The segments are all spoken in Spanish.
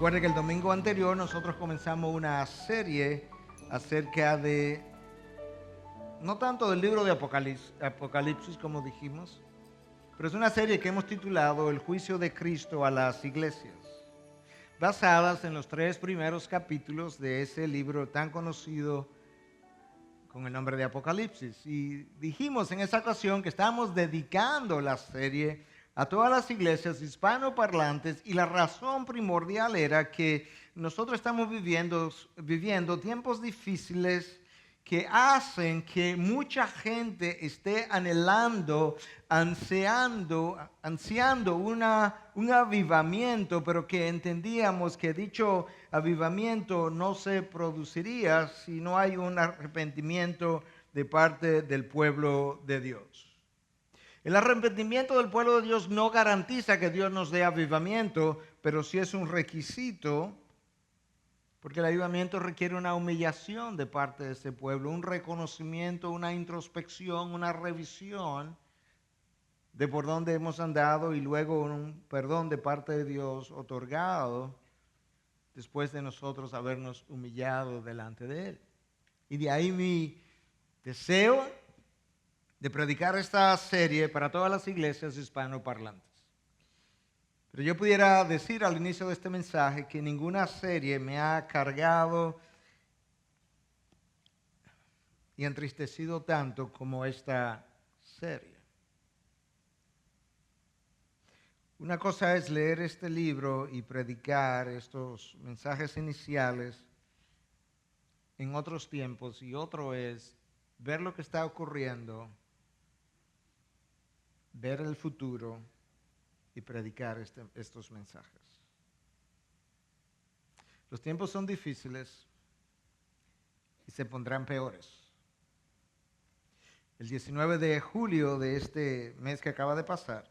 Recuerde que el domingo anterior nosotros comenzamos una serie acerca de, no tanto del libro de Apocalipsis como dijimos, pero es una serie que hemos titulado El juicio de Cristo a las iglesias, basadas en los 3 primeros capítulos de ese libro tan conocido con el nombre de Apocalipsis. Y dijimos en esa ocasión que estamos dedicando la serie a todas las iglesias hispanoparlantes, y la razón primordial era que nosotros estamos viviendo tiempos difíciles que hacen que mucha gente esté anhelando, ansiando un avivamiento, pero que entendíamos que dicho avivamiento no se produciría si no hay un arrepentimiento de parte del pueblo de Dios. El arrepentimiento del pueblo de Dios no garantiza que Dios nos dé avivamiento, pero sí es un requisito, porque el avivamiento requiere una humillación de parte de ese pueblo, un reconocimiento, una introspección, una revisión de por dónde hemos andado y luego un perdón de parte de Dios otorgado después de nosotros habernos humillado delante de Él. Y de ahí mi deseo de predicar esta serie para todas las iglesias hispanoparlantes. Pero yo pudiera decir al inicio de este mensaje que ninguna serie me ha cargado y entristecido tanto como esta serie. Una cosa es leer este libro y predicar estos mensajes iniciales en otros tiempos, y otro es ver lo que está ocurriendo, ver el futuro y predicar estos mensajes. Los tiempos son difíciles y se pondrán peores. El 19 de julio de este mes que acaba de pasar,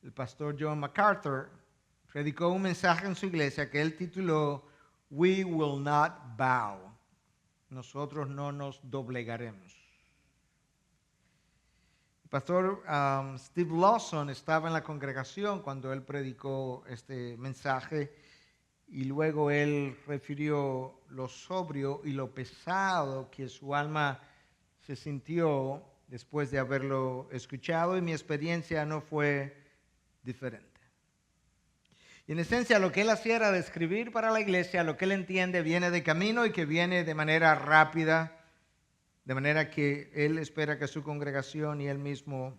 el pastor John MacArthur predicó un mensaje en su iglesia que él tituló We Will Not Bow. Nosotros no nos doblegaremos. El pastor Steve Lawson estaba en la congregación cuando él predicó este mensaje, y luego él refirió lo sobrio y lo pesado que su alma se sintió después de haberlo escuchado, y mi experiencia no fue diferente. Y en esencia lo que él hacía era describir para la iglesia lo que él entiende viene de camino y que viene de manera rápida, de manera que él espera que su congregación y él mismo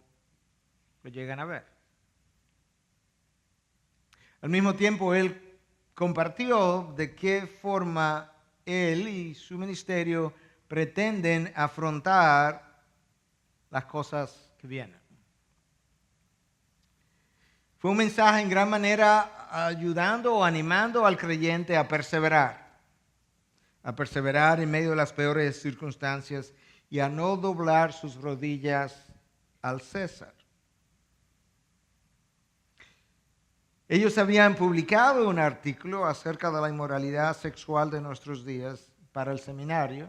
lo lleguen a ver. Al mismo tiempo, él compartió de qué forma él y su ministerio pretenden afrontar las cosas que vienen. Fue un mensaje en gran manera ayudando o animando al creyente a perseverar en medio de las peores circunstancias y a no doblar sus rodillas al César. Ellos habían publicado un artículo acerca de la inmoralidad sexual de nuestros días para el seminario,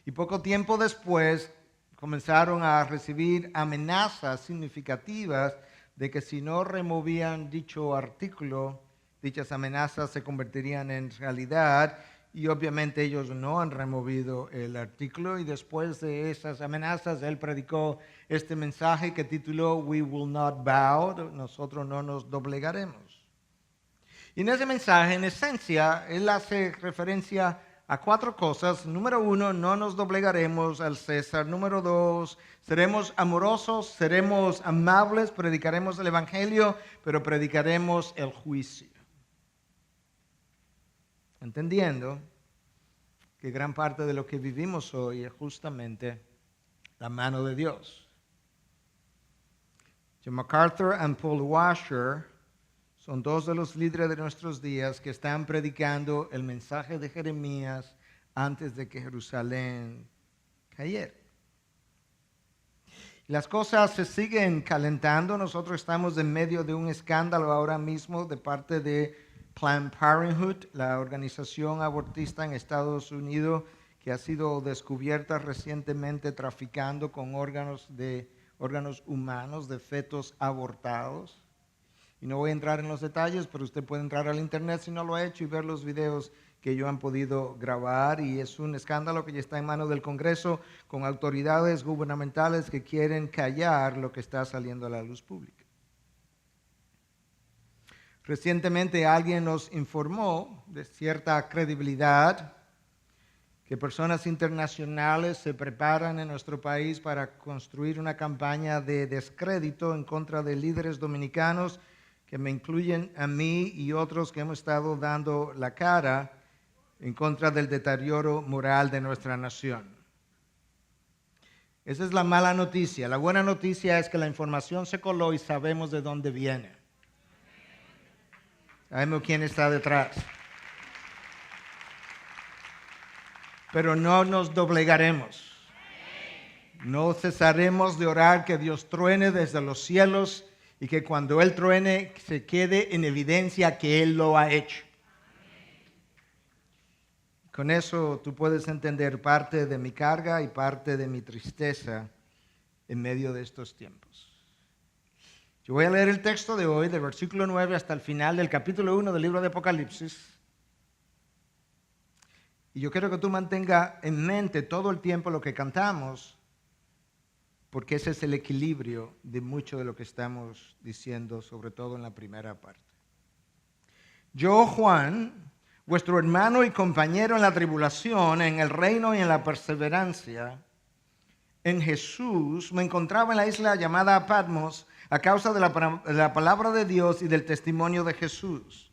y poco tiempo después comenzaron a recibir amenazas significativas de que si no removían dicho artículo, dichas amenazas se convertirían en realidad. Y obviamente ellos no han removido el artículo, y después de esas amenazas él predicó este mensaje que tituló We Will Not Bow, nosotros no nos doblegaremos. Y en ese mensaje, en esencia, él hace referencia a 4 cosas. Número 1, no nos doblegaremos al César. Número 2, seremos amorosos, seremos amables, predicaremos el evangelio, pero predicaremos el juicio. Entendiendo que gran parte de lo que vivimos hoy es justamente la mano de Dios. John MacArthur y Paul Washer son 2 de los líderes de nuestros días que están predicando el mensaje de Jeremías antes de que Jerusalén cayera. Las cosas se siguen calentando. Nosotros estamos en medio de un escándalo ahora mismo de parte de Planned Parenthood, la organización abortista en Estados Unidos, que ha sido descubierta recientemente traficando con órganos humanos de fetos abortados. Y no voy a entrar en los detalles, pero usted puede entrar al internet si no lo ha hecho y ver los videos que ellos han podido grabar. Y es un escándalo que ya está en manos del Congreso con autoridades gubernamentales que quieren callar lo que está saliendo a la luz pública. Recientemente alguien nos informó de cierta credibilidad que personas internacionales se preparan en nuestro país para construir una campaña de descrédito en contra de líderes dominicanos que me incluyen a mí y otros que hemos estado dando la cara en contra del deterioro moral de nuestra nación. Esa es la mala noticia. La buena noticia es que la información se coló y sabemos de dónde viene. Sabemos quién está detrás. Pero no nos doblegaremos. No cesaremos de orar que Dios truene desde los cielos y que cuando Él truene se quede en evidencia que Él lo ha hecho. Con eso tú puedes entender parte de mi carga y parte de mi tristeza en medio de estos tiempos. Yo voy a leer el texto de hoy, del versículo 9 hasta el final del capítulo 1 del libro de Apocalipsis. Y yo quiero que tú mantengas en mente todo el tiempo lo que cantamos, porque ese es el equilibrio de mucho de lo que estamos diciendo, sobre todo en la primera parte. Yo, Juan, vuestro hermano y compañero en la tribulación, en el reino y en la perseverancia, en Jesús, me encontraba en la isla llamada Patmos a causa de la palabra de Dios y del testimonio de Jesús.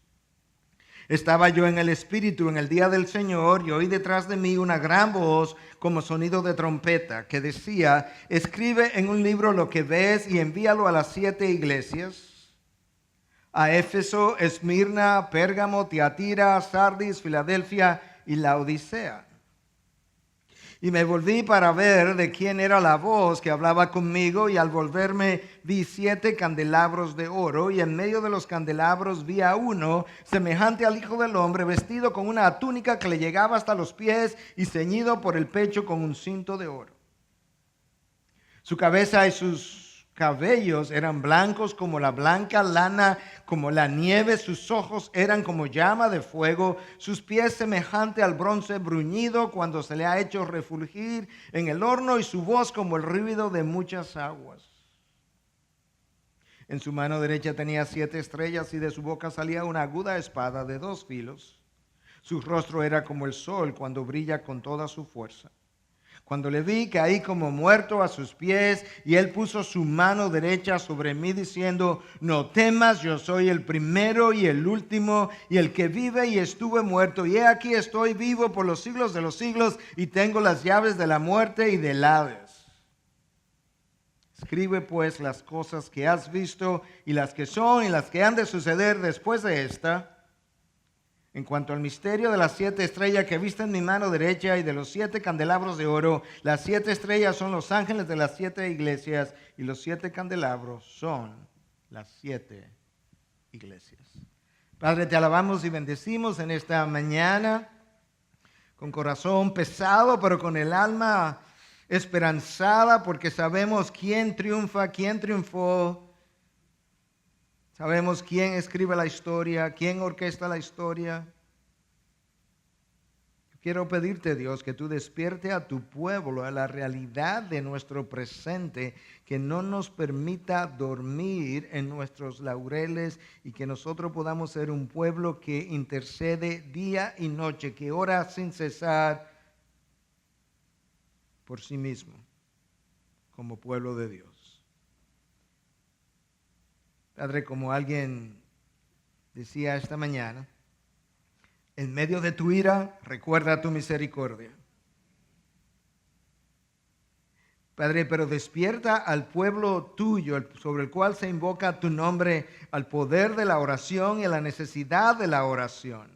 Estaba yo en el Espíritu en el día del Señor y oí detrás de mí una gran voz como sonido de trompeta que decía, escribe en un libro lo que ves y envíalo a las 7 iglesias, a Éfeso, Esmirna, Pérgamo, Tiatira, Sardis, Filadelfia y Laodicea. Y me volví para ver de quién era la voz que hablaba conmigo, y al volverme vi 7 candelabros de oro, y en medio de los candelabros vi a uno semejante al Hijo del Hombre, vestido con una túnica que le llegaba hasta los pies y ceñido por el pecho con un cinto de oro. Su cabeza y sus cabellos eran blancos como la blanca lana, como la nieve. Sus ojos eran como llama de fuego. Sus pies semejante al bronce bruñido cuando se le ha hecho refulgir en el horno, y su voz como el ruido de muchas aguas. En su mano derecha tenía 7 estrellas y de su boca salía una aguda espada de 2 filos. Su rostro era como el sol cuando brilla con toda su fuerza. Cuando le vi, caí como muerto a sus pies, y él puso su mano derecha sobre mí diciendo, no temas, yo soy el primero y el último y el que vive y estuve muerto. Y he aquí estoy vivo por los siglos de los siglos y tengo las llaves de la muerte y del Hades. Escribe pues las cosas que has visto y las que son y las que han de suceder después de esta. En cuanto al misterio de las 7 estrellas que viste en mi mano derecha y de los 7 candelabros de oro, las 7 estrellas son los ángeles de las 7 iglesias y los 7 candelabros son las 7 iglesias. Padre, te alabamos y bendecimos en esta mañana con corazón pesado, pero con el alma esperanzada, porque sabemos quién triunfa, quién triunfó. Sabemos quién escribe la historia, quién orquesta la historia. Quiero pedirte, Dios, que tú despierte a tu pueblo a la realidad de nuestro presente, que no nos permita dormir en nuestros laureles y que nosotros podamos ser un pueblo que intercede día y noche, que ora sin cesar por sí mismo, como pueblo de Dios. Padre, como alguien decía esta mañana, en medio de tu ira, recuerda tu misericordia. Padre, pero despierta al pueblo tuyo, sobre el cual se invoca tu nombre, al poder de la oración y a la necesidad de la oración.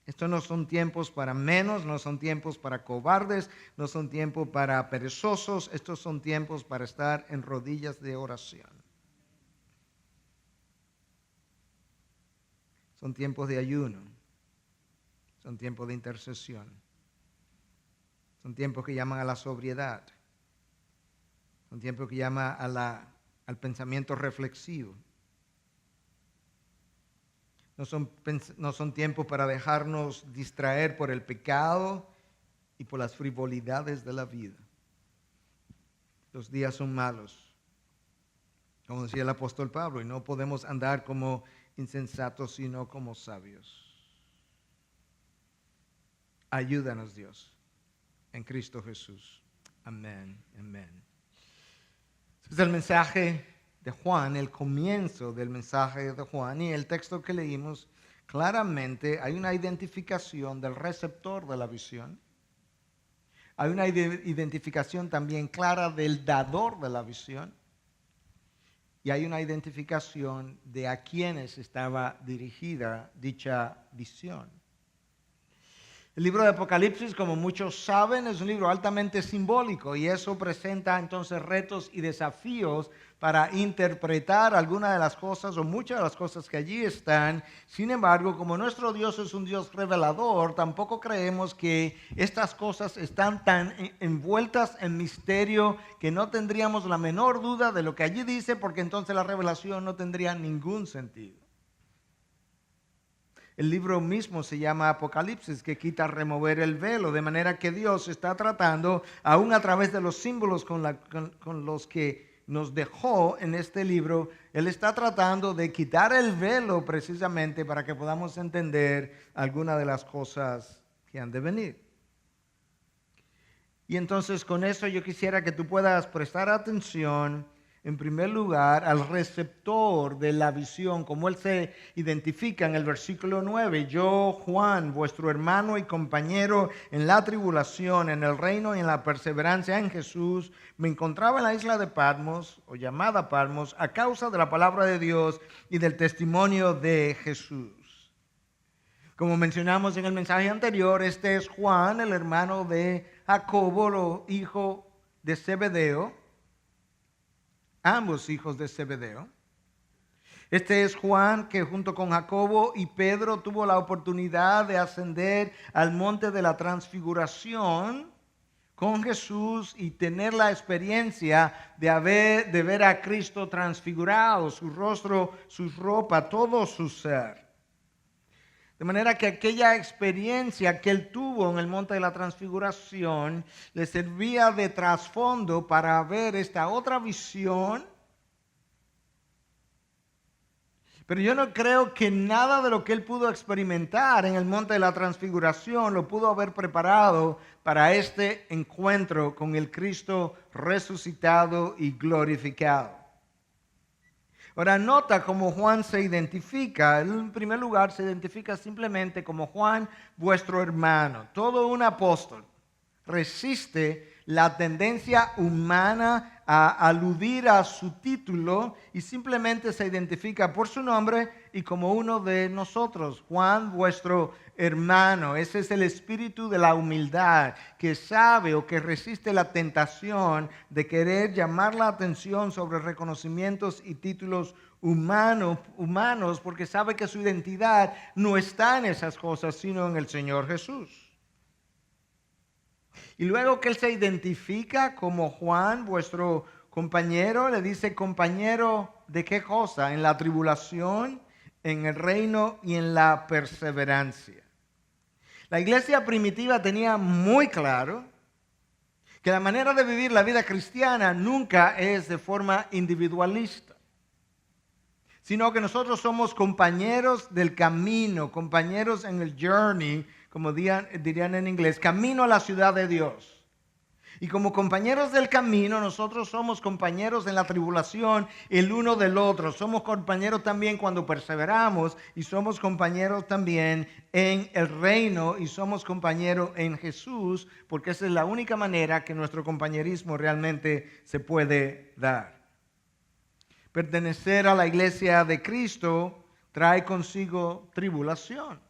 Estos no son tiempos para menos, no son tiempos para cobardes, no son tiempos para perezosos, estos son tiempos para estar en rodillas de oración. Son tiempos de ayuno, son tiempos de intercesión, son tiempos que llaman a la sobriedad, son tiempos que llaman al pensamiento reflexivo. No son tiempos para dejarnos distraer por el pecado y por las frivolidades de la vida. Los días son malos, como decía el apóstol Pablo, y no podemos andar como insensatos, sino como sabios. Ayúdanos, Dios, en Cristo Jesús. Amén, amén. Este es el mensaje de Juan, el comienzo del mensaje de Juan, y el texto que leímos, claramente hay una identificación del receptor de la visión. Hay una identificación también clara del dador de la visión. Y hay una identificación de a quienes estaba dirigida dicha visión. El libro de Apocalipsis, como muchos saben, es un libro altamente simbólico y eso presenta entonces retos y desafíos para interpretar algunas de las cosas o muchas de las cosas que allí están. Sin embargo, como nuestro Dios es un Dios revelador, tampoco creemos que estas cosas están tan envueltas en misterio que no tendríamos la menor duda de lo que allí dice, porque entonces la revelación no tendría ningún sentido. El libro mismo se llama Apocalipsis, que quita remover el velo, de manera que Dios está tratando, aún a través de los símbolos con los que nos dejó en este libro, Él está tratando de quitar el velo precisamente para que podamos entender algunas de las cosas que han de venir. Y entonces con eso yo quisiera que tú puedas prestar atención en primer lugar al receptor de la visión, como él se identifica en el versículo 9. Yo, Juan, vuestro hermano y compañero en la tribulación, en el reino y en la perseverancia en Jesús, me encontraba en la isla de Patmos, o llamada Patmos, a causa de la palabra de Dios y del testimonio de Jesús. Como mencionamos en el mensaje anterior, este es Juan, el hermano de Jacobo, hijo de Zebedeo. Ambos hijos de Zebedeo. Este es Juan que junto con Jacobo y Pedro tuvo la oportunidad de ascender al monte de la transfiguración con Jesús y tener la experiencia de ver a Cristo transfigurado, su rostro, su ropa, todo su ser. De manera que aquella experiencia que él tuvo en el monte de la transfiguración le servía de trasfondo para ver esta otra visión. Pero yo no creo que nada de lo que él pudo experimentar en el monte de la transfiguración lo pudo haber preparado para este encuentro con el Cristo resucitado y glorificado. Ahora nota cómo Juan se identifica. Él, en primer lugar, se identifica simplemente como Juan, vuestro hermano. Todo un apóstol resiste la tendencia humana a aludir a su título y simplemente se identifica por su nombre y como uno de nosotros. Juan, vuestro hermano. Ese es el espíritu de la humildad que sabe o que resiste la tentación de querer llamar la atención sobre reconocimientos y títulos humanos porque sabe que su identidad no está en esas cosas sino en el Señor Jesús. Y luego que él se identifica como Juan, vuestro compañero, le dice compañero de qué cosa, en la tribulación, en el reino y en la perseverancia. La iglesia primitiva tenía muy claro que la manera de vivir la vida cristiana nunca es de forma individualista, sino que nosotros somos compañeros del camino, compañeros en el journey, como dirían en inglés, camino a la ciudad de Dios. Y como compañeros del camino, nosotros somos compañeros en la tribulación el uno del otro. Somos compañeros también cuando perseveramos y somos compañeros también en el reino y somos compañeros en Jesús, porque esa es la única manera que nuestro compañerismo realmente se puede dar. Pertenecer a la iglesia de Cristo trae consigo tribulación.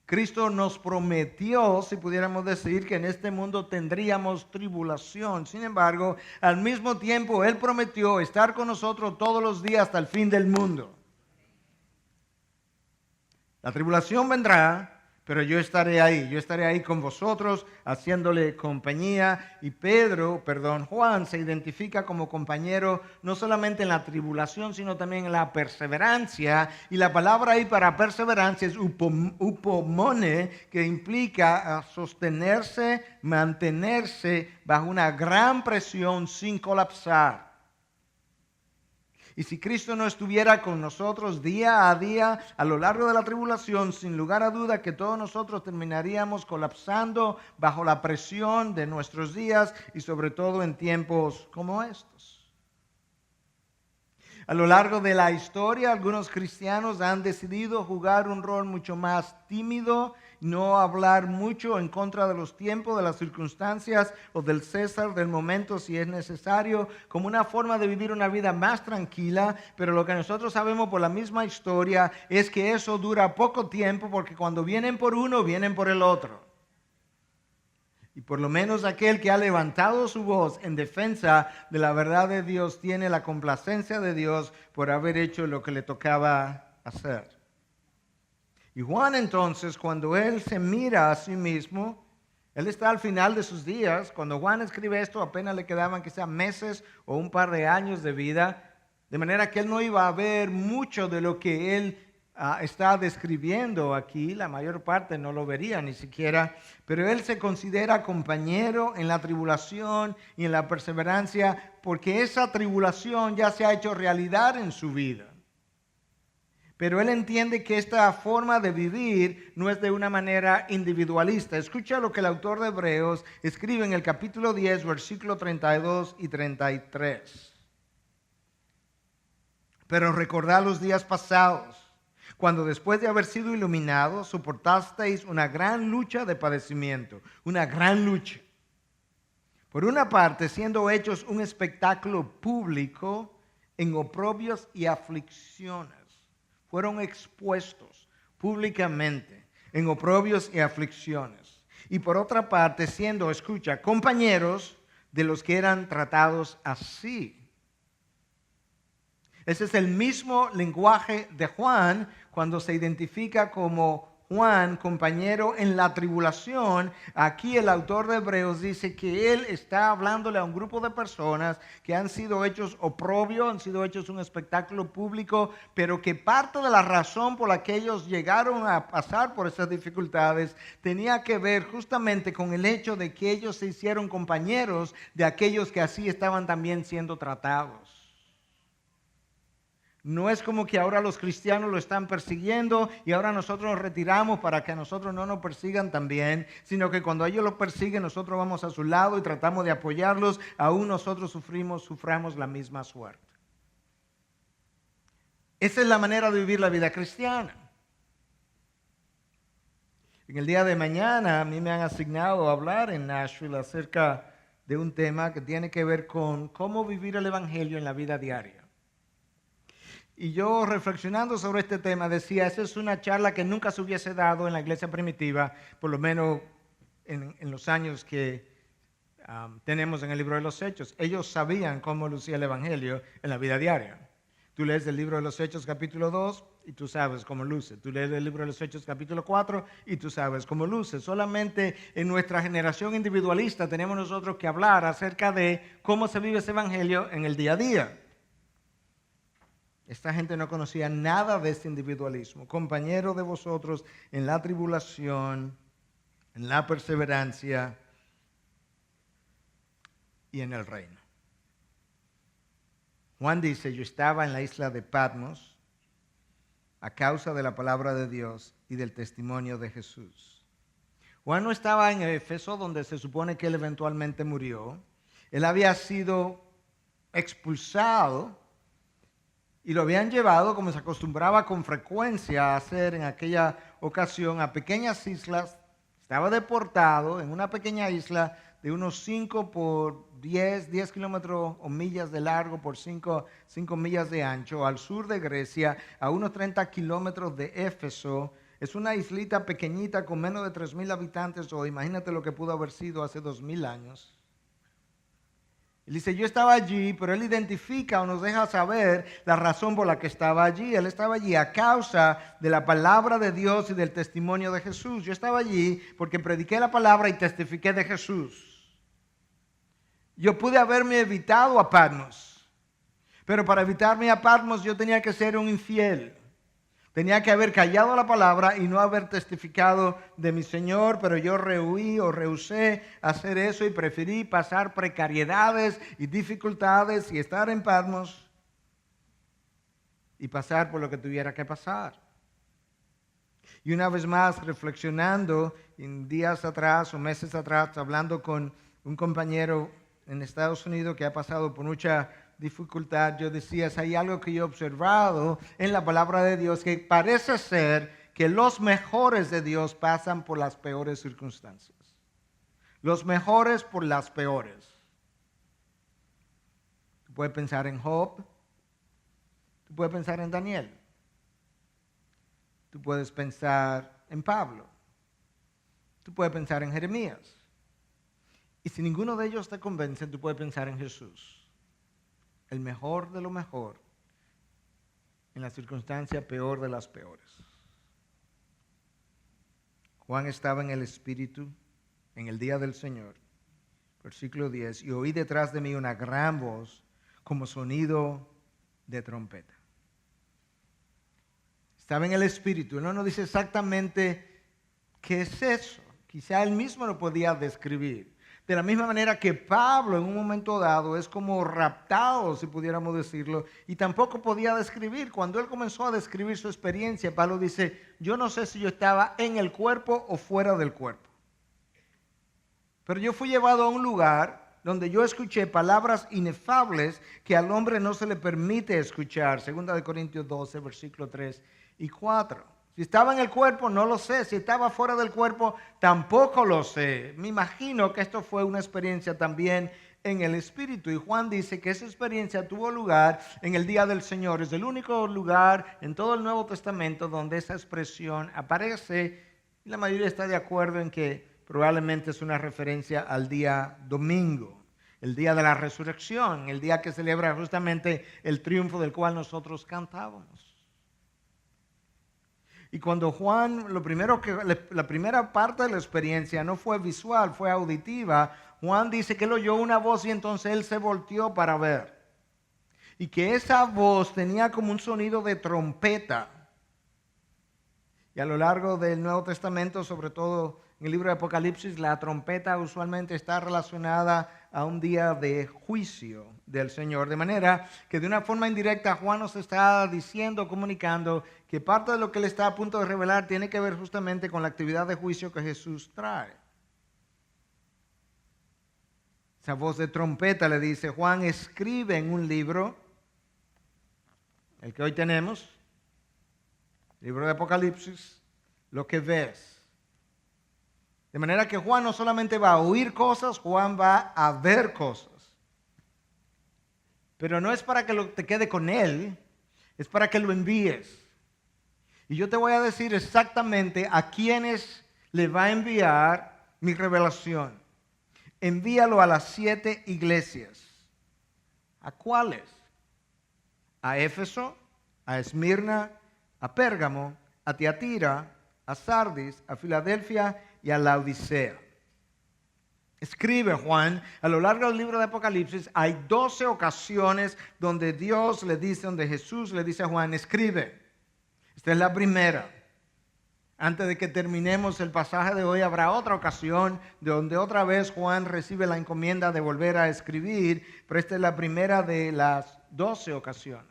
Cristo nos prometió, si pudiéramos decir, que en este mundo tendríamos tribulación. Sin embargo, al mismo tiempo, Él prometió estar con nosotros todos los días hasta el fin del mundo. La tribulación vendrá, pero yo estaré ahí con vosotros, haciéndole compañía. Y Juan se identifica como compañero no solamente en la tribulación, sino también en la perseverancia. Y la palabra ahí para perseverancia es upomone, que implica sostenerse, mantenerse bajo una gran presión sin colapsar. Y si Cristo no estuviera con nosotros día a día a lo largo de la tribulación, sin lugar a duda que todos nosotros terminaríamos colapsando bajo la presión de nuestros días y sobre todo en tiempos como estos. A lo largo de la historia, algunos cristianos han decidido jugar un rol mucho más tímido, no hablar mucho en contra de los tiempos, de las circunstancias o del César del momento si es necesario, como una forma de vivir una vida más tranquila. Pero lo que nosotros sabemos por la misma historia es que eso dura poco tiempo, porque cuando vienen por uno, vienen por el otro. Y por lo menos aquel que ha levantado su voz en defensa de la verdad de Dios tiene la complacencia de Dios por haber hecho lo que le tocaba hacer. Y Juan entonces, cuando él se mira a sí mismo, él está al final de sus días. Cuando Juan escribe esto, apenas le quedaban quizá meses o un par de años de vida, de manera que él no iba a ver mucho de lo que él está describiendo aquí. La mayor parte no lo vería ni siquiera, pero él se considera compañero en la tribulación y en la perseverancia, porque esa tribulación ya se ha hecho realidad en su vida. Pero él entiende que esta forma de vivir no es de una manera individualista. Escucha lo que el autor de Hebreos escribe en el capítulo 10, versículos 32 y 33. Pero recordad los días pasados, cuando después de haber sido iluminados, soportasteis una gran lucha de padecimiento, una gran lucha. Por una parte, siendo hechos un espectáculo público en oprobios y aflicciones. Fueron expuestos públicamente en oprobios y aflicciones. Y por otra parte, siendo, escucha, compañeros de los que eran tratados así. Ese es el mismo lenguaje de Juan cuando se identifica como Juan, compañero en la tribulación. Aquí el autor de Hebreos dice que él está hablándole a un grupo de personas que han sido hechos oprobio, han sido hechos un espectáculo público, pero que parte de la razón por la que ellos llegaron a pasar por esas dificultades tenía que ver justamente con el hecho de que ellos se hicieron compañeros de aquellos que así estaban también siendo tratados. No es como que ahora los cristianos lo están persiguiendo y ahora nosotros nos retiramos para que a nosotros no nos persigan también, sino que cuando ellos lo persiguen nosotros vamos a su lado y tratamos de apoyarlos, aún nosotros suframos la misma suerte. Esa es la manera de vivir la vida cristiana. En el día de mañana a mí me han asignado a hablar en Nashville acerca de un tema que tiene que ver con cómo vivir el evangelio en la vida diaria. Y yo reflexionando sobre este tema decía, esa es una charla que nunca se hubiese dado en la iglesia primitiva, por lo menos en los años que tenemos en el libro de los Hechos. Ellos sabían cómo lucía el evangelio en la vida diaria. Tú lees el libro de los Hechos capítulo 2 y tú sabes cómo luce. Tú lees el libro de los Hechos capítulo 4 y tú sabes cómo luce. Solamente en nuestra generación individualista tenemos nosotros que hablar acerca de cómo se vive ese evangelio en el día a día. Esta gente no conocía nada de este individualismo. Compañero de vosotros en la tribulación, en la perseverancia y en el reino. Juan dice, yo estaba en la isla de Patmos a causa de la palabra de Dios y del testimonio de Jesús. Juan no estaba en Éfeso, donde se supone que él eventualmente murió. Él había sido expulsado y lo habían llevado, como se acostumbraba con frecuencia a hacer en aquella ocasión, a pequeñas islas. Estaba deportado en una pequeña isla de unos 5 por 10 kilómetros o millas de largo por 5 millas de ancho, al sur de Grecia, a unos 30 kilómetros de Éfeso. Es una islita pequeñita con menos de 3,000 habitantes, o imagínate lo que pudo haber sido hace 2,000 años. Él dice, yo estaba allí, pero él identifica o nos deja saber la razón por la que estaba allí. Él estaba allí a causa de la palabra de Dios y del testimonio de Jesús. Yo estaba allí porque prediqué la palabra y testifiqué de Jesús. Yo pude haberme evitado a Patmos, pero para evitarme a Patmos yo tenía que ser un infiel. Tenía que haber callado la palabra y no haber testificado de mi Señor, pero yo rehusé hacer eso y preferí pasar precariedades y dificultades y estar en Patmos y pasar por lo que tuviera que pasar. Y una vez más, reflexionando en días atrás o meses atrás, hablando con un compañero en Estados Unidos que ha pasado por mucha dificultad, yo decía, hay algo que yo he observado en la palabra de Dios, que parece ser que los mejores de Dios pasan por las peores circunstancias. Los mejores por las peores. Tú puedes pensar en Job, tú puedes pensar en Daniel, tú puedes pensar en Pablo, tú puedes pensar en Jeremías. Y si ninguno de ellos te convence, tú puedes pensar en Jesús. El mejor de lo mejor, en la circunstancia peor de las peores. Juan estaba en el Espíritu en el día del Señor, versículo 10, y oí detrás de mí una gran voz como sonido de trompeta. Estaba en el Espíritu, no nos dice exactamente qué es eso, quizá él mismo lo podía describir. De la misma manera que Pablo en un momento dado es como raptado, si pudiéramos decirlo, y tampoco podía describir. Cuando él comenzó a describir su experiencia, Pablo dice, yo no sé si yo estaba en el cuerpo o fuera del cuerpo. Pero yo fui llevado a un lugar donde yo escuché palabras inefables que al hombre no se le permite escuchar. 2 Corintios 12, versículos 3 y 4. Si estaba en el cuerpo, no lo sé. Si estaba fuera del cuerpo, tampoco lo sé. Me imagino que esto fue una experiencia también en el Espíritu. Y Juan dice que esa experiencia tuvo lugar en el día del Señor. Es el único lugar en todo el Nuevo Testamento donde esa expresión aparece. Y la mayoría está de acuerdo en que probablemente es una referencia al día domingo, el día de la resurrección, el día que celebra justamente el triunfo del cual nosotros cantábamos. Y cuando Juan, la primera parte de la experiencia no fue visual, fue auditiva, Juan dice que él oyó una voz y entonces él se volteó para ver. Y que esa voz tenía como un sonido de trompeta. Y a lo largo del Nuevo Testamento, sobre todo en el libro de Apocalipsis, la trompeta usualmente está relacionada a un día de juicio del Señor. De manera que de una forma indirecta Juan nos está diciendo, comunicando, que parte de lo que él está a punto de revelar tiene que ver justamente con la actividad de juicio que Jesús trae. Esa voz de trompeta le dice, Juan escribe en un libro, el que hoy tenemos, libro de Apocalipsis, lo que ves. De manera que Juan no solamente va a oír cosas, Juan va a ver cosas. Pero no es para que te quede con él, es para que lo envíes. Y yo te voy a decir exactamente a quiénes le va a enviar mi revelación. Envíalo a las 7 iglesias. ¿A cuáles? A Éfeso, a Esmirna, a Pérgamo, a Tiatira, a Sardis, a Filadelfia y a Laodicea. Escribe Juan, a lo largo del libro de Apocalipsis hay 12 ocasiones donde Dios le dice, donde Jesús le dice a Juan, escribe. Esta es la primera. Antes de que terminemos el pasaje de hoy, habrá otra ocasión donde otra vez Juan recibe la encomienda de volver a escribir, pero esta es la primera de las 12 ocasiones.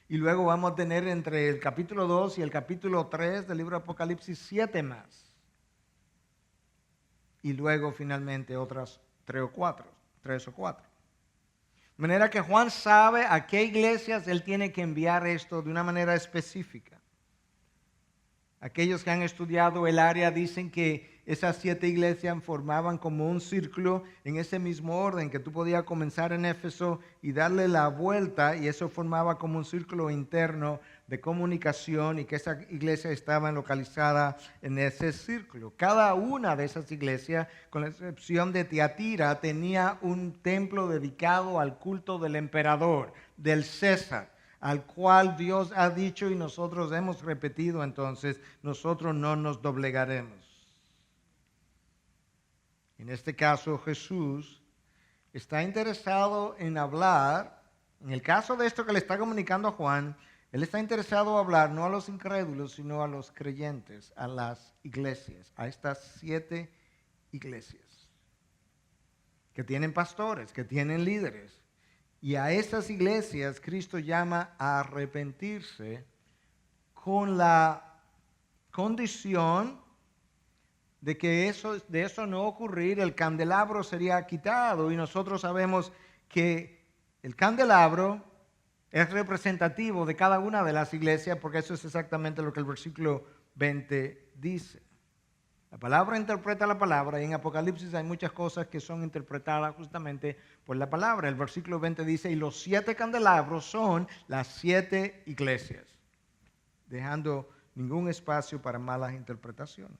Y luego vamos a tener entre el capítulo 2 y el capítulo 3 del libro de Apocalipsis 7 más. Y luego finalmente otras 3 o 4. De manera que Juan sabe a qué iglesias él tiene que enviar esto de una manera específica. Aquellos que han estudiado el área dicen que Esas 7 iglesias formaban como un círculo en ese mismo orden, que tú podías comenzar en Éfeso y darle la vuelta, y eso formaba como un círculo interno de comunicación, y que esa iglesia estaba localizada en ese círculo. Cada una de esas iglesias, con la excepción de Tiatira, tenía un templo dedicado al culto del emperador, del César, al cual Dios ha dicho y nosotros hemos repetido, entonces nosotros no nos doblegaremos. En este caso, Jesús está interesado en hablar, en el caso de esto que le está comunicando a Juan, él está interesado en hablar no a los incrédulos, sino a los creyentes, a las iglesias, a estas 7 iglesias que tienen pastores, que tienen líderes. Y a esas iglesias Cristo llama a arrepentirse con la condición de que de eso no ocurrir, el candelabro sería quitado, y nosotros sabemos que el candelabro es representativo de cada una de las iglesias, porque eso es exactamente lo que el versículo 20 dice. La palabra interpreta la palabra, y en Apocalipsis hay muchas cosas que son interpretadas justamente por la palabra. El versículo 20 dice, y los 7 candelabros son las 7 iglesias, dejando ningún espacio para malas interpretaciones.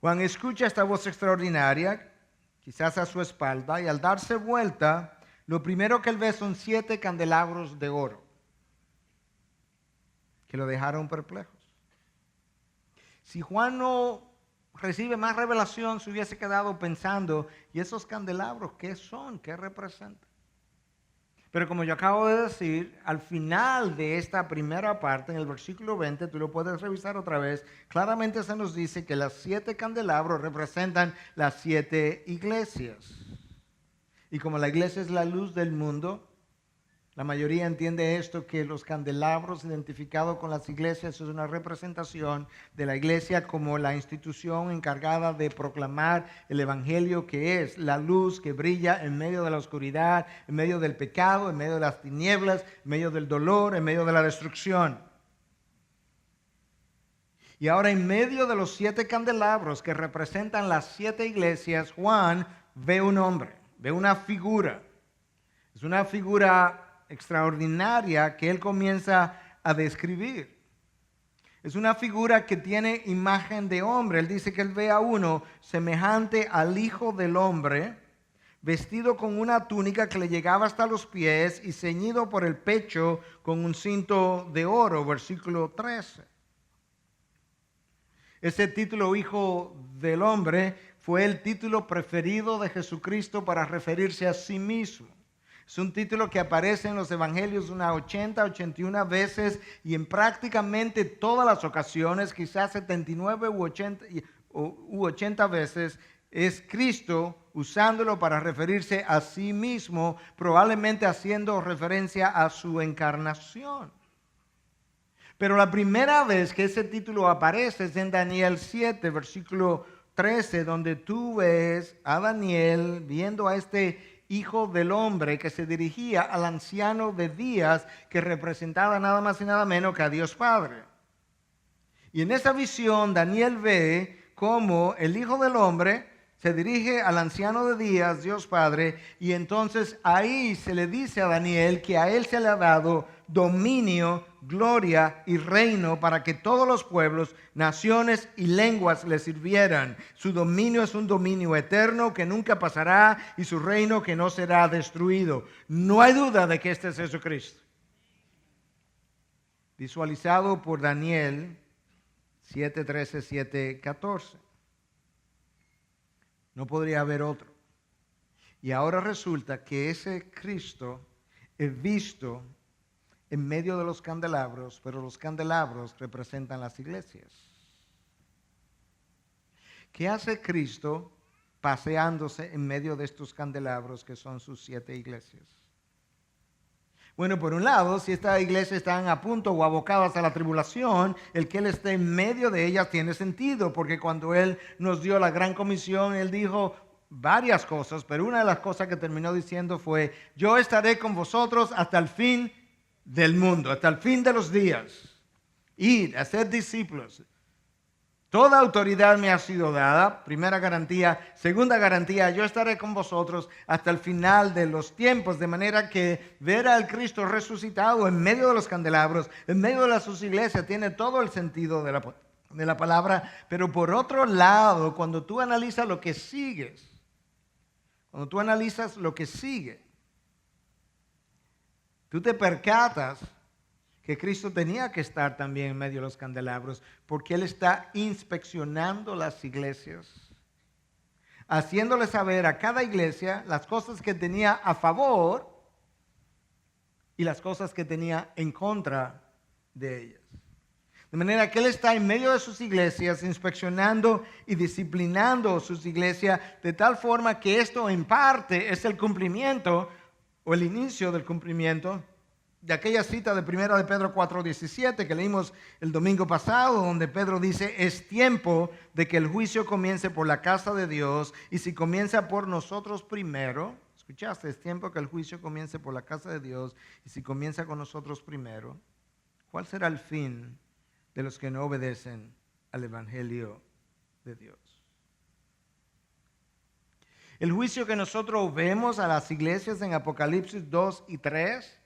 Juan escucha esta voz extraordinaria, quizás a su espalda, y al darse vuelta, lo primero que él ve son 7 candelabros de oro que lo dejaron perplejos. Si Juan no recibe más revelación, se hubiese quedado pensando, ¿y esos candelabros qué son? ¿Qué representan? Pero como yo acabo de decir, al final de esta primera parte, en el versículo 20, tú lo puedes revisar otra vez, claramente se nos dice que las 7 candelabros representan las 7 iglesias. Y como la iglesia es la luz del mundo, la mayoría entiende esto, que los candelabros identificados con las iglesias es una representación de la iglesia como la institución encargada de proclamar el evangelio, que es la luz que brilla en medio de la oscuridad, en medio del pecado, en medio de las tinieblas, en medio del dolor, en medio de la destrucción. Y ahora, en medio de los 7 candelabros que representan las 7 iglesias, Juan ve un hombre, ve una figura. Es una figura extraordinaria que él comienza a describir. Es una figura que tiene imagen de hombre. Él dice que él ve a uno semejante al Hijo del Hombre, vestido con una túnica que le llegaba hasta los pies y ceñido por el pecho con un cinto de oro, versículo 13. Ese título, Hijo del Hombre, fue el título preferido de Jesucristo para referirse a sí mismo. Es un título que aparece en los evangelios unas 80, 81 veces, y en prácticamente todas las ocasiones, quizás 79 u 80 veces, es Cristo usándolo para referirse a sí mismo, probablemente haciendo referencia a su encarnación. Pero la primera vez que ese título aparece es en Daniel 7, versículo 13, donde tú ves a Daniel viendo a este Hijo del Hombre que se dirigía al anciano de días, que representaba nada más y nada menos que a Dios Padre. Y en esa visión Daniel ve cómo el Hijo del Hombre se dirige al anciano de días, Dios Padre, y entonces ahí se le dice a Daniel que a él se le ha dado dominio, gloria y reino para que todos los pueblos, naciones y lenguas le sirvieran. Su dominio es un dominio eterno que nunca pasará, y su reino que no será destruido. No hay duda de que este es Jesucristo. Visualizado por Daniel 7:13, 7:14. No podría haber otro. Y ahora resulta que ese Cristo es visto en medio de los candelabros, pero los candelabros representan las iglesias. ¿Qué hace Cristo paseándose en medio de estos candelabros que son sus 7 iglesias? Bueno, por un lado, si estas iglesias están a punto o abocadas a la tribulación, el que Él esté en medio de ellas tiene sentido, porque cuando Él nos dio la gran comisión, Él dijo varias cosas, pero una de las cosas que terminó diciendo fue: yo estaré con vosotros hasta el fin del mundo, hasta el fin de los días. Ir a ser discípulos. Toda autoridad me ha sido dada, primera garantía. Segunda garantía, yo estaré con vosotros hasta el final de los tiempos, de manera que ver al Cristo resucitado en medio de los candelabros, en medio de sus iglesias, tiene todo el sentido de la palabra. Pero por otro lado, cuando tú analizas lo que sigues, tú te percatas que Cristo tenía que estar también en medio de los candelabros, porque Él está inspeccionando las iglesias, haciéndole saber a cada iglesia las cosas que tenía a favor y las cosas que tenía en contra de ellas. De manera que Él está en medio de sus iglesias, inspeccionando y disciplinando sus iglesias, de tal forma que esto en parte es el cumplimiento o el inicio del cumplimiento de aquella cita de 1 de Pedro 4:17 que leímos el domingo pasado, donde Pedro dice: es tiempo de que el juicio comience por la casa de Dios, y si comienza por nosotros primero, escuchaste, es tiempo que el juicio comience por la casa de Dios, y si comienza con nosotros primero, ¿cuál será el fin de los que no obedecen al Evangelio de Dios? El juicio que nosotros vemos a las iglesias en Apocalipsis 2 y 3,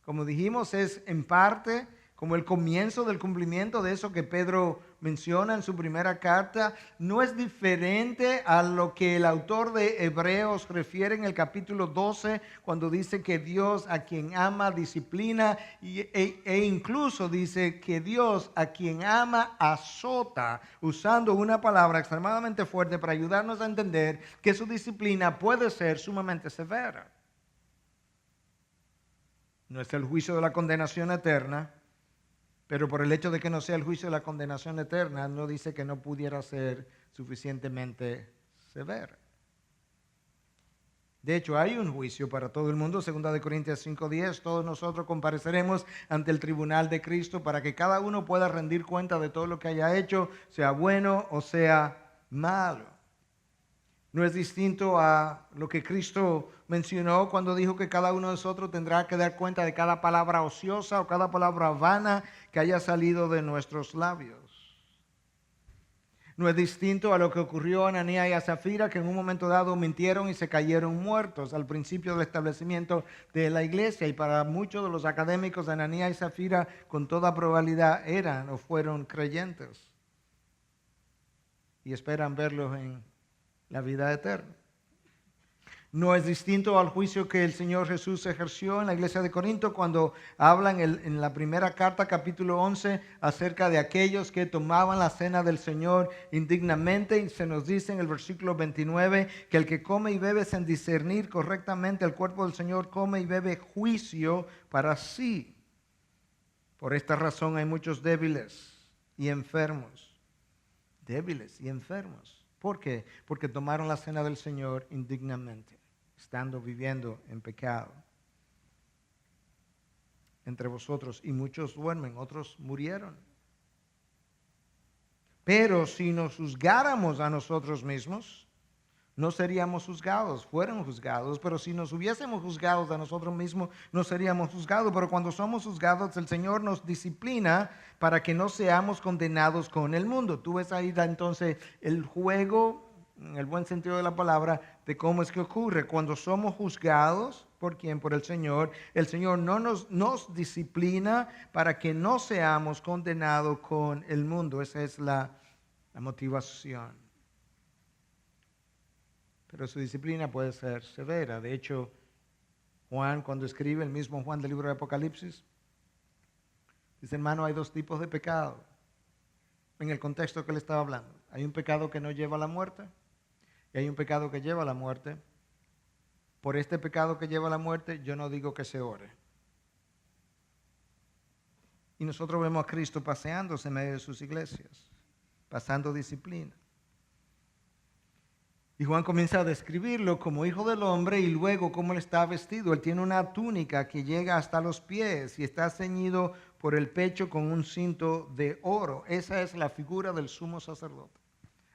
como dijimos, es en parte como el comienzo del cumplimiento de eso que Pedro menciona en su primera carta. No es diferente a lo que el autor de Hebreos refiere en el capítulo 12, cuando dice que Dios a quien ama disciplina e incluso dice que Dios a quien ama azota, usando una palabra extremadamente fuerte para ayudarnos a entender que su disciplina puede ser sumamente severa. No es el juicio de la condenación eterna, pero por el hecho de que no sea el juicio de la condenación eterna, no dice que no pudiera ser suficientemente severa. De hecho, hay un juicio para todo el mundo. 2 de Corintios 5:10, todos nosotros compareceremos ante el tribunal de Cristo para que cada uno pueda rendir cuenta de todo lo que haya hecho, sea bueno o sea malo. No es distinto a lo que Cristo mencionó cuando dijo que cada uno de nosotros tendrá que dar cuenta de cada palabra ociosa o cada palabra vana que haya salido de nuestros labios. No es distinto a lo que ocurrió a Ananías y a Zafira, que en un momento dado mintieron y se cayeron muertos al principio del establecimiento de la iglesia. Y para muchos de los académicos, Ananías y Zafira con toda probabilidad eran o fueron creyentes. Y esperan verlos en la vida eterna. No es distinto al juicio que el Señor Jesús ejerció en la iglesia de Corinto cuando hablan en la primera carta, capítulo 11, acerca de aquellos que tomaban la cena del Señor indignamente, y se nos dice en el versículo 29 que el que come y bebe sin discernir correctamente el cuerpo del Señor come y bebe juicio para sí. Por esta razón hay muchos débiles y enfermos. Débiles y enfermos. ¿Por qué? Porque tomaron la cena del Señor indignamente, estando viviendo en pecado entre vosotros. Y muchos duermen, otros murieron. Pero si nos juzgáramos a nosotros mismos, no seríamos juzgados. Fueron juzgados, pero si nos hubiésemos juzgado a nosotros mismos, no seríamos juzgados. Pero cuando somos juzgados, el Señor nos disciplina para que no seamos condenados con el mundo. Tú ves ahí entonces el juego, en el buen sentido de la palabra, de cómo es que ocurre. Cuando somos juzgados, ¿por quién? Por el Señor no nos disciplina para que no seamos condenados con el mundo. Esa es la motivación. Pero su disciplina puede ser severa. De hecho, Juan, cuando escribe, el mismo Juan del libro de Apocalipsis, dice: hermano, hay dos tipos de pecado. En el contexto que él estaba hablando. Hay un pecado que no lleva a la muerte y hay un pecado que lleva a la muerte. Por este pecado que lleva a la muerte, yo no digo que se ore. Y nosotros vemos a Cristo paseándose en medio de sus iglesias, pasando disciplina. Y Juan comienza a describirlo como hijo del hombre y luego cómo él está vestido. Él tiene una túnica que llega hasta los pies y está ceñido por el pecho con un cinto de oro. Esa es la figura del sumo sacerdote.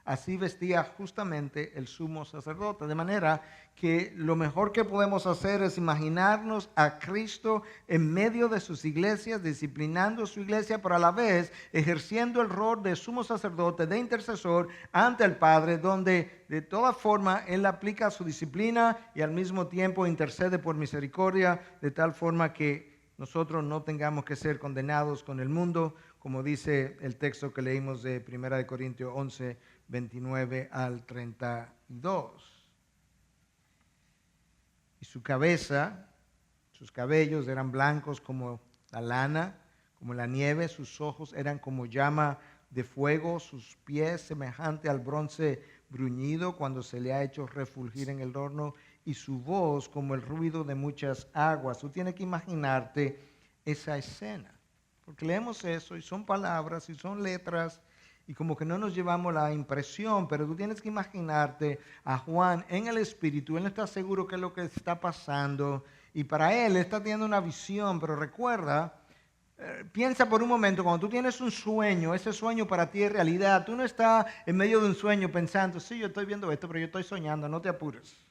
así vestía justamente el sumo sacerdote. De manera que lo mejor que podemos hacer es imaginarnos a Cristo en medio de sus iglesias, disciplinando su iglesia, pero a la vez ejerciendo el rol de sumo sacerdote, de intercesor ante el Padre, donde de toda forma Él aplica su disciplina y al mismo tiempo intercede por misericordia, de tal forma que nosotros no tengamos que ser condenados con el mundo, como dice el texto que leímos de 1 Corintios 11, 29 al 32. Y su cabeza, sus cabellos eran blancos como la lana, como la nieve, sus ojos eran como llama de fuego, sus pies semejante al bronce bruñido cuando se le ha hecho refulgir en el horno, y su voz como el ruido de muchas aguas. Tú tienes que imaginarte esa escena, porque leemos eso y son palabras y son letras y como que no nos llevamos la impresión, pero tú tienes que imaginarte a Juan en el espíritu. Él no está seguro qué es lo que está pasando y para él está teniendo una visión, pero recuerda, piensa por un momento, cuando tú tienes un sueño, ese sueño para ti es realidad. Tú no estás en medio de un sueño pensando, sí, yo estoy viendo esto, pero yo estoy soñando, no te apures.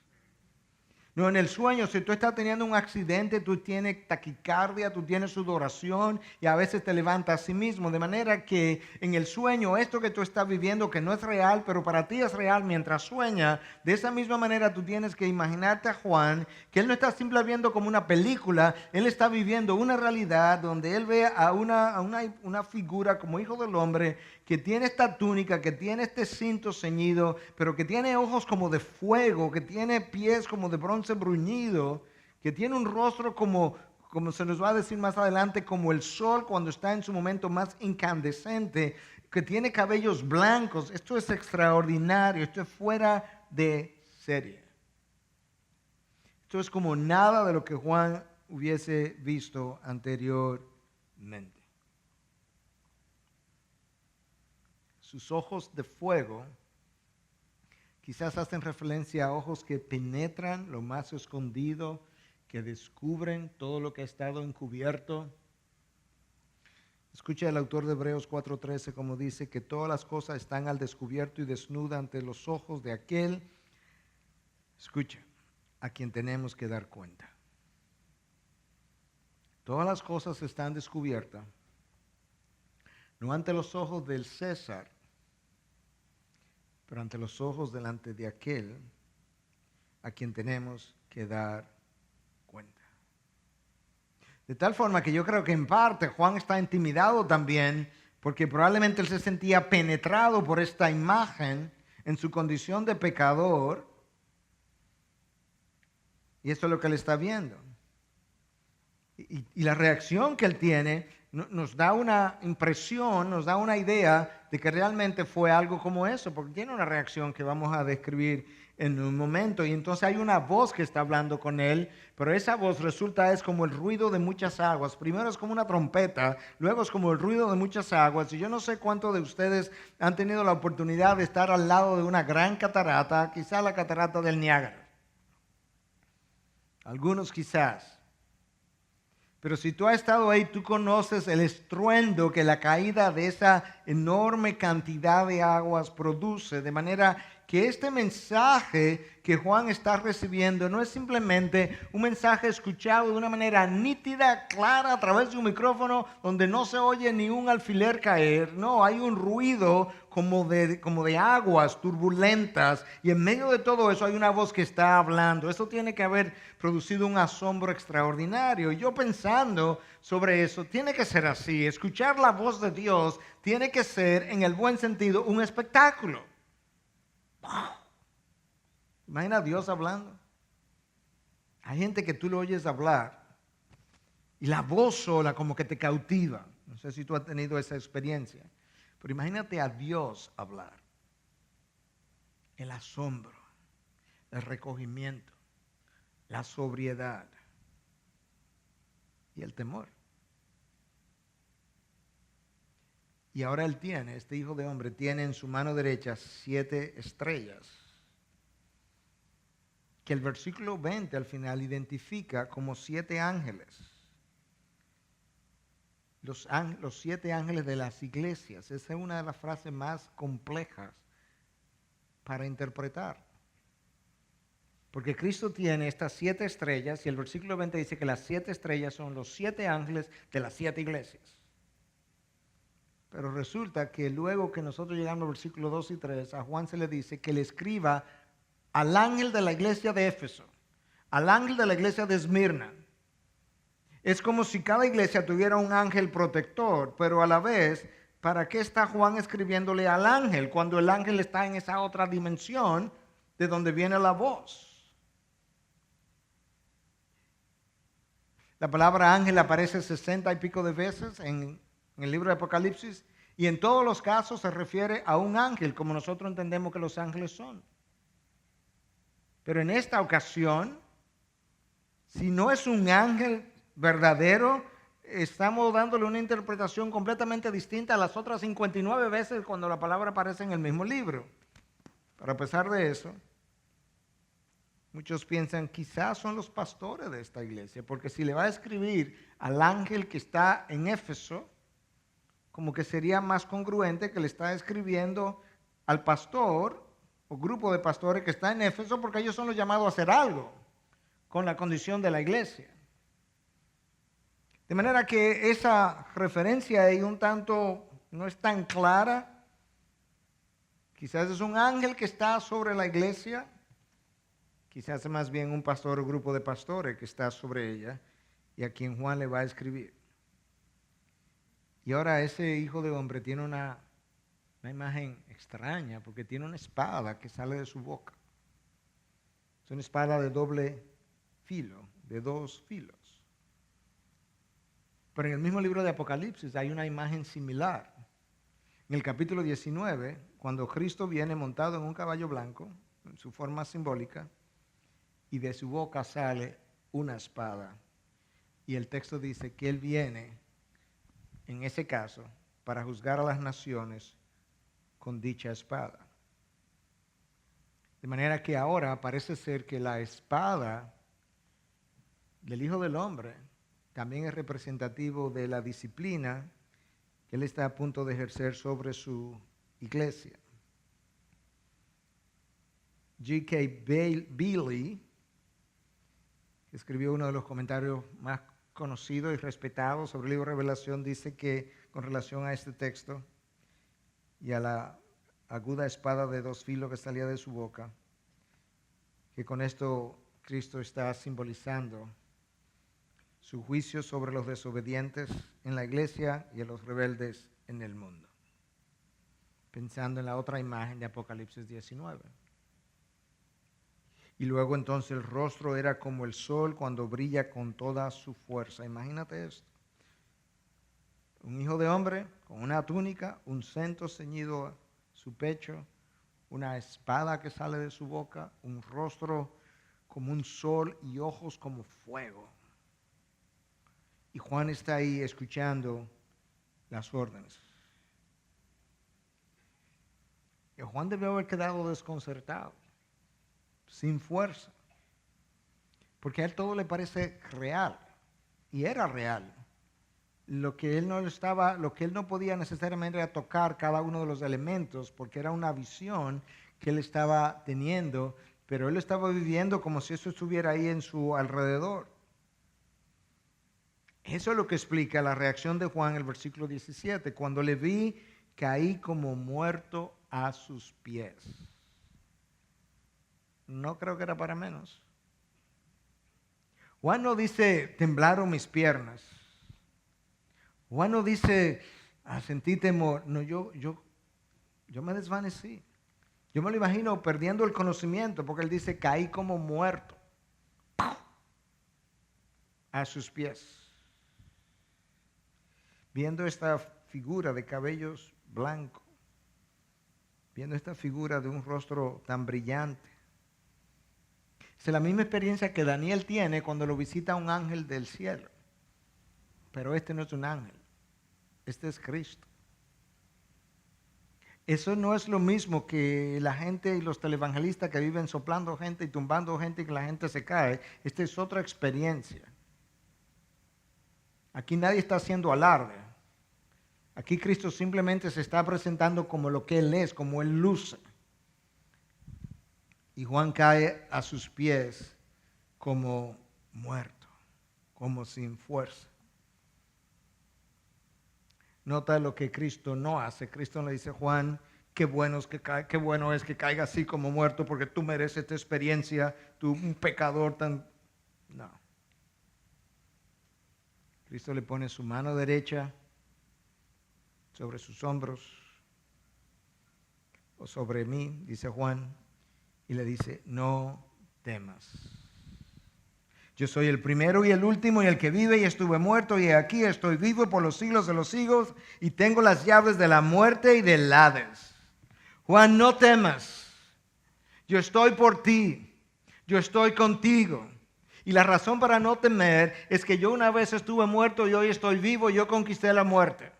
No, en el sueño, si tú estás teniendo un accidente, tú tienes taquicardia, tú tienes sudoración y a veces te levantas a sí mismo. De manera que en el sueño, esto que tú estás viviendo, que no es real, pero para ti es real mientras sueña, de esa misma manera tú tienes que imaginarte a Juan, que él no está simplemente viendo como una película, él está viviendo una realidad donde él ve a una figura como hijo del hombre que tiene esta túnica, que tiene este cinto ceñido, pero que tiene ojos como de fuego, que tiene pies como de bronce bruñido, que tiene un rostro como se nos va a decir más adelante, como el sol cuando está en su momento más incandescente, que tiene cabellos blancos. Esto es extraordinario, esto es fuera de serie. Esto es como nada de lo que Juan hubiese visto anteriormente. Sus ojos de fuego quizás hacen referencia a ojos que penetran lo más escondido, que descubren todo lo que ha estado encubierto. Escucha el autor de Hebreos 4:13 como dice que todas las cosas están al descubierto y desnudas ante los ojos de aquel, escucha, a quien tenemos que dar cuenta. Todas las cosas están descubiertas, no ante los ojos del César, pero ante los ojos delante de aquel a quien tenemos que dar cuenta. De tal forma que yo creo que en parte Juan está intimidado también, porque probablemente él se sentía penetrado por esta imagen en su condición de pecador, y eso es lo que él está viendo. Y la reacción que él tiene nos da una impresión, nos da una idea de que realmente fue algo como eso, porque tiene una reacción que vamos a describir en un momento. Y entonces hay una voz que está hablando con él, pero esa voz resulta es como el ruido de muchas aguas. Primero es como una trompeta, luego es como el ruido de muchas aguas. Y yo no sé cuántos de ustedes han tenido la oportunidad de estar al lado de una gran catarata, quizá la catarata del Niágara. Algunos quizás. Pero si tú has estado ahí, tú conoces el estruendo que la caída de esa enorme cantidad de aguas produce. De manera que este mensaje que Juan está recibiendo no es simplemente un mensaje escuchado de una manera nítida, clara, a través de un micrófono donde no se oye ni un alfiler caer. No, hay un ruido como de aguas turbulentas y en medio de todo eso hay una voz que está hablando. Eso tiene que haber producido un asombro extraordinario. Y yo pensando sobre eso, tiene que ser así. Escuchar la voz de Dios tiene que ser, en el buen sentido, un espectáculo. ¡Wow! Imagina a Dios hablando. Hay gente que tú lo oyes hablar y la voz sola como que te cautiva. No sé si tú has tenido esa experiencia. Pero imagínate a Dios hablar. El asombro, el recogimiento, la sobriedad y el temor. Y ahora él tiene, este hijo de hombre, tiene en su mano derecha 7 estrellas, que el versículo 20 al final identifica como 7 ángeles. Los 7 ángeles de las iglesias. Esa es una de las frases más complejas para interpretar. Porque Cristo tiene estas 7 estrellas y el versículo 20 dice que las 7 estrellas son los 7 ángeles de las 7 iglesias. Pero resulta que luego que nosotros llegamos al versículo 2 y 3, a Juan se le dice que le escriba al ángel de la iglesia de Éfeso, al ángel de la iglesia de Esmirna. Es como si cada iglesia tuviera un ángel protector, pero a la vez, ¿para qué está Juan escribiéndole al ángel cuando el ángel está en esa otra dimensión de donde viene la voz? La palabra ángel aparece 60 y pico de veces en el libro de Apocalipsis y en todos los casos se refiere a un ángel como nosotros entendemos que los ángeles son. Pero en esta ocasión, si no es un ángel verdadero, estamos dándole una interpretación completamente distinta a las otras 59 veces cuando la palabra aparece en el mismo libro. Pero a pesar de eso, muchos piensan quizás son los pastores de esta iglesia, porque si le va a escribir al ángel que está en Éfeso, como que sería más congruente que le está escribiendo al pastor o grupo de pastores que está en Éfeso, porque ellos son los llamados a hacer algo con la condición de la iglesia. De manera que esa referencia ahí un tanto no es tan clara. Quizás es un ángel que está sobre la iglesia, quizás es más bien un pastor o grupo de pastores que está sobre ella y a quien Juan le va a escribir. Y ahora ese hijo de hombre tiene una imagen extraña porque tiene una espada que sale de su boca. Es una espada de doble filo, de 2 filos. Pero en el mismo libro de Apocalipsis hay una imagen similar. En el capítulo 19, cuando Cristo viene montado en un caballo blanco, en su forma simbólica, y de su boca sale una espada. Y el texto dice que Él viene, en ese caso, para juzgar a las naciones con dicha espada. De manera que ahora parece ser que la espada del Hijo del Hombre también es representativo de la disciplina que Él está a punto de ejercer sobre su iglesia. G.K. Bailey, que escribió uno de los comentarios más conocidos y respetados sobre el libro de Revelación, dice que con relación a este texto y a la aguda espada de 2 filos que salía de su boca, que con esto Cristo está simbolizando su juicio sobre los desobedientes en la iglesia y a los rebeldes en el mundo. Pensando en la otra imagen de Apocalipsis 19. Y luego entonces el rostro era como el sol cuando brilla con toda su fuerza. Imagínate esto. Un hijo de hombre con una túnica, un centro ceñido a su pecho, una espada que sale de su boca, un rostro como un sol y ojos como fuego. Y Juan está ahí escuchando las órdenes. Y Juan debió haber quedado desconcertado, sin fuerza, porque a él todo le parece real, y era real. Lo que él no podía necesariamente era tocar cada uno de los elementos, porque era una visión que él estaba teniendo, pero él estaba viviendo como si eso estuviera ahí en su alrededor. Eso es lo que explica la reacción de Juan en el versículo 17. Cuando le vi, caí como muerto a sus pies. No creo que era para menos. Juan no dice, temblaron mis piernas. Juan no dice, sentí temor. No, yo me desvanecí. Yo me lo imagino perdiendo el conocimiento, porque él dice, caí como muerto a sus pies. Viendo esta figura de cabellos blancos, viendo esta figura de un rostro tan brillante. Es la misma experiencia que Daniel tiene cuando lo visita un ángel del cielo. Pero este no es un ángel, este es Cristo. Eso no es lo mismo que la gente y los televangelistas que viven soplando gente y tumbando gente y que la gente se cae. Esta es otra experiencia. Aquí nadie está haciendo alarde. Aquí Cristo simplemente se está presentando como lo que Él es, como Él luce. Y Juan cae a sus pies como muerto, como sin fuerza. Nota lo que Cristo no hace. Cristo le dice a Juan, qué bueno es que caiga así como muerto porque tú mereces esta experiencia, tú un pecador tan... No. Cristo le pone su mano derecha sobre sus hombros o sobre mí, dice Juan, y le dice, no temas. Yo soy el primero y el último y el que vive y estuve muerto y aquí estoy vivo por los siglos de los siglos y tengo las llaves de la muerte y del Hades. Juan, no temas. Yo estoy por ti. Yo estoy contigo. Y la razón para no temer es que yo una vez estuve muerto y hoy estoy vivo y yo conquisté la muerte.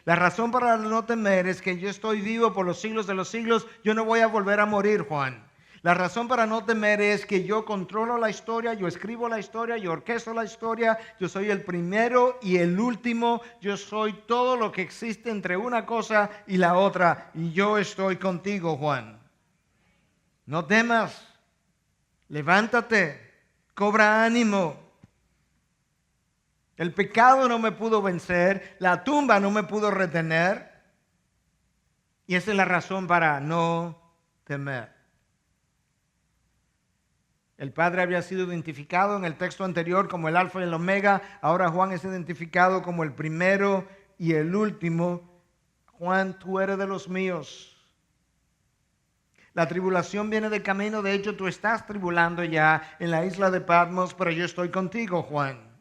La razón para no temer es que yo estoy vivo por los siglos de los siglos. Yo no voy a volver a morir, Juan. La razón para no temer es que yo controlo la historia, yo escribo la historia, yo orquesto la historia, yo soy el primero y el último, yo soy todo lo que existe entre una cosa y la otra, y yo estoy contigo, Juan. No temas, levántate, cobra ánimo. El pecado no me pudo vencer, la tumba no me pudo retener, y esa es la razón para no temer. El Padre había sido identificado en el texto anterior como el Alfa y el Omega. Ahora Juan es identificado como el primero y el último. Juan, tú eres de los míos. La tribulación viene de camino. De hecho, tú estás tribulando ya en la isla de Patmos, pero yo estoy contigo, Juan.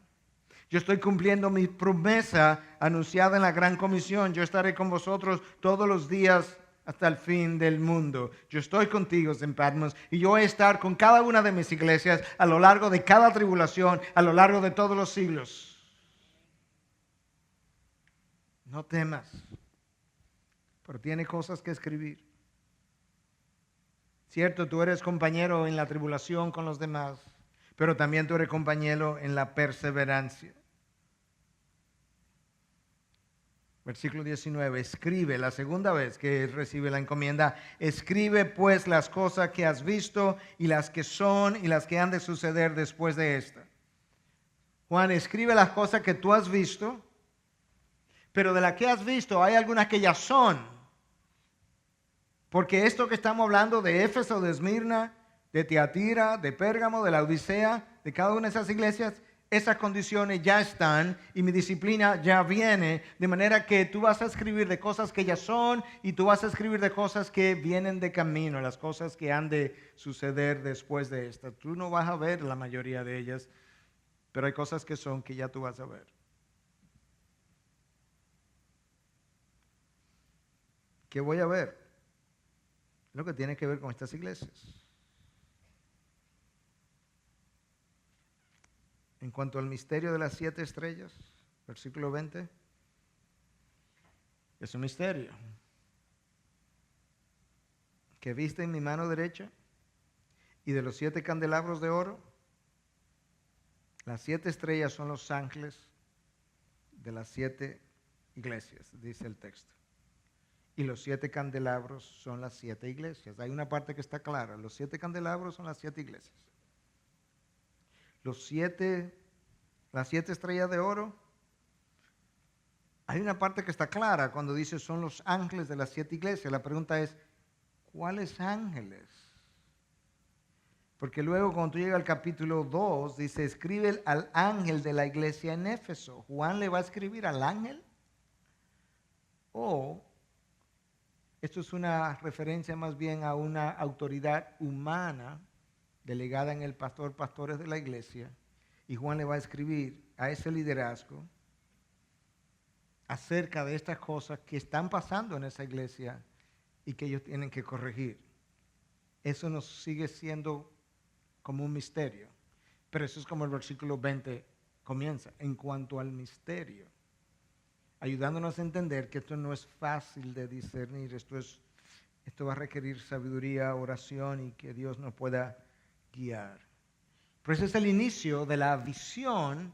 Yo estoy cumpliendo mi promesa anunciada en la Gran Comisión. Yo estaré con vosotros todos los días hasta el fin del mundo. Yo estoy contigo en Patmos y yo voy a estar con cada una de mis iglesias a lo largo de cada tribulación, a lo largo de todos los siglos. No temas, pero tiene cosas que escribir. Cierto, tú eres compañero en la tribulación con los demás, pero también tú eres compañero en la perseverancia. Versículo 19, escribe, la segunda vez que recibe la encomienda, escribe pues las cosas que has visto y las que son y las que han de suceder después de esta. Juan, escribe las cosas que tú has visto, pero de las que has visto hay algunas que ya son. Porque esto que estamos hablando de Éfeso, de Esmirna, de Tiatira, de Pérgamo, de la Odisea, de cada una de esas iglesias, esas condiciones ya están y mi disciplina ya viene, de manera que tú vas a escribir de cosas que ya son y tú vas a escribir de cosas que vienen de camino, las cosas que han de suceder después de esta. Tú no vas a ver la mayoría de ellas, pero hay cosas que son que ya tú vas a ver. ¿Qué voy a ver? Lo que tiene que ver con estas iglesias. En cuanto al misterio de las 7 estrellas, versículo 20, es un misterio. Que viste en mi mano derecha y de los 7 candelabros de oro, las 7 estrellas son los ángeles de las 7 iglesias, dice el texto. Y los 7 candelabros son las 7 iglesias. Hay una parte que está clara, los 7 candelabros son las 7 iglesias. Las 7 estrellas de oro, hay una parte que está clara cuando dice son los ángeles de las 7 iglesias. La pregunta es, ¿cuáles ángeles? Porque luego cuando tú llegas al capítulo 2, dice, escribe al ángel de la iglesia en Éfeso. ¿Juan le va a escribir al ángel? ¿O esto es una referencia más bien a una autoridad humana delegada en el pastores de la iglesia, y Juan le va a escribir a ese liderazgo acerca de estas cosas que están pasando en esa iglesia y que ellos tienen que corregir? Eso nos sigue siendo como un misterio, pero eso es como el versículo 20 comienza, en cuanto al misterio, ayudándonos a entender que esto no es fácil de discernir, esto va a requerir sabiduría, oración y que Dios nos pueda guiar. Pero ese es el inicio de la visión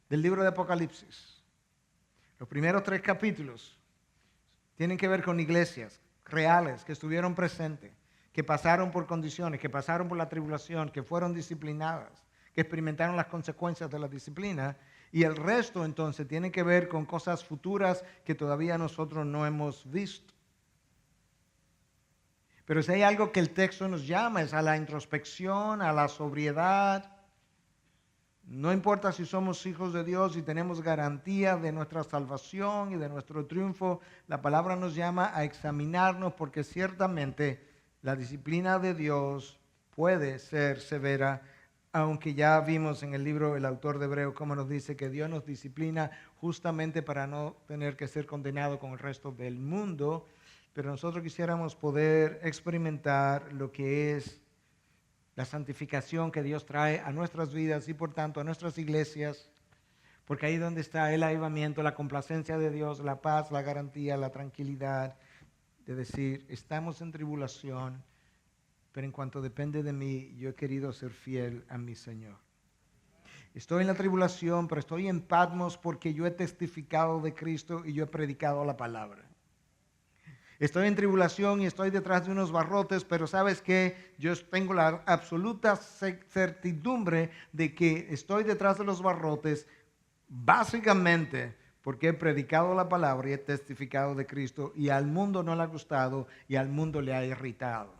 del libro de Apocalipsis. Los primeros 3 capítulos tienen que ver con iglesias reales que estuvieron presentes, que pasaron por condiciones, que pasaron por la tribulación, que fueron disciplinadas, que experimentaron las consecuencias de la disciplina, y el resto entonces tiene que ver con cosas futuras que todavía nosotros no hemos visto. Pero si hay algo que el texto nos llama es a la introspección, a la sobriedad. No importa si somos hijos de Dios y tenemos garantía de nuestra salvación y de nuestro triunfo, la palabra nos llama a examinarnos porque ciertamente la disciplina de Dios puede ser severa, aunque ya vimos en el libro el autor de Hebreo cómo nos dice que Dios nos disciplina justamente para no tener que ser condenado con el resto del mundo, pero nosotros quisiéramos poder experimentar lo que es la santificación que Dios trae a nuestras vidas y por tanto a nuestras iglesias, porque ahí donde está el avivamiento, la complacencia de Dios, la paz, la garantía, la tranquilidad, de decir, estamos en tribulación, pero en cuanto depende de mí, yo he querido ser fiel a mi Señor. Estoy en la tribulación, pero estoy en Patmos porque yo he testificado de Cristo y yo he predicado la palabra. Estoy en tribulación y estoy detrás de unos barrotes, pero ¿sabes qué? Yo tengo la absoluta certidumbre de que estoy detrás de los barrotes básicamente porque he predicado la palabra y he testificado de Cristo y al mundo no le ha gustado y al mundo le ha irritado.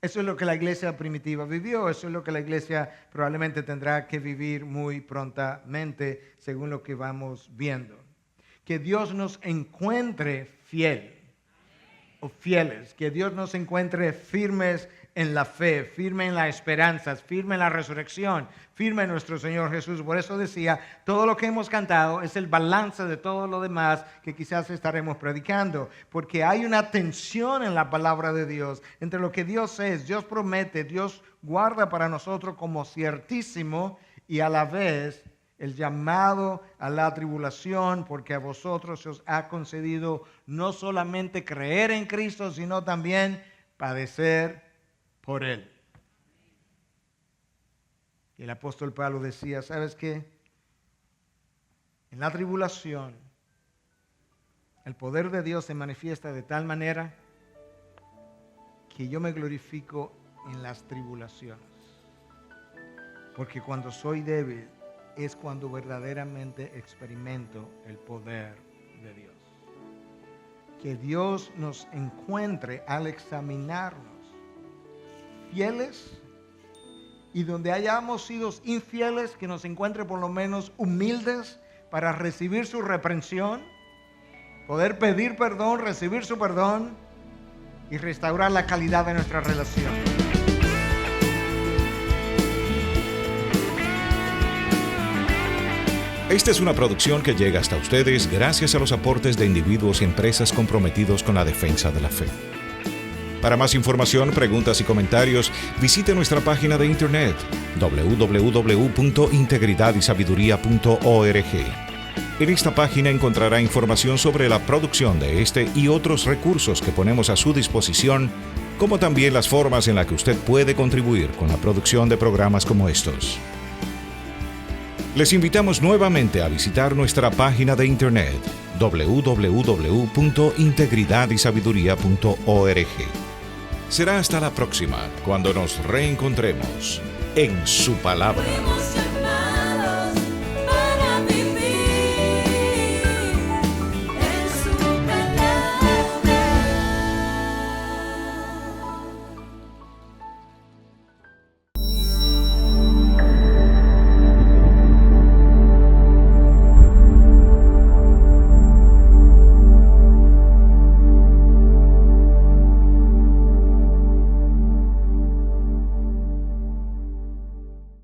Eso es lo que la iglesia primitiva vivió, eso es lo que la iglesia probablemente tendrá que vivir muy prontamente según lo que vamos viendo. Que Dios nos encuentre fiel o fieles, que Dios nos encuentre firmes en la fe, firme en la esperanza, firme en la resurrección, firme en nuestro Señor Jesús. Por eso decía, todo lo que hemos cantado es el balance de todo lo demás que quizás estaremos predicando, porque hay una tensión en la palabra de Dios entre lo que Dios es, Dios promete, Dios guarda para nosotros como ciertísimo y a la vez el llamado a la tribulación, porque a vosotros se os ha concedido no solamente creer en Cristo, sino también padecer por Él. Y el apóstol Pablo decía, ¿sabes qué? En la tribulación, el poder de Dios se manifiesta de tal manera que yo me glorifico en las tribulaciones. Porque cuando soy débil, es cuando verdaderamente experimento el poder de Dios. Que Dios nos encuentre al examinarnos fieles y donde hayamos sido infieles, que nos encuentre por lo menos humildes para recibir su reprensión, poder pedir perdón, recibir su perdón y restaurar la calidad de nuestra relación. Esta es una producción que llega hasta ustedes gracias a los aportes de individuos y empresas comprometidos con la defensa de la fe. Para más información, preguntas y comentarios, visite nuestra página de internet www.integridadisabiduría.org. En esta página encontrará información sobre la producción de este y otros recursos que ponemos a su disposición, como también las formas en las que usted puede contribuir con la producción de programas como estos. Les invitamos nuevamente a visitar nuestra página de internet www.integridadisabiduría.org. Será hasta la próxima cuando nos reencontremos en su palabra.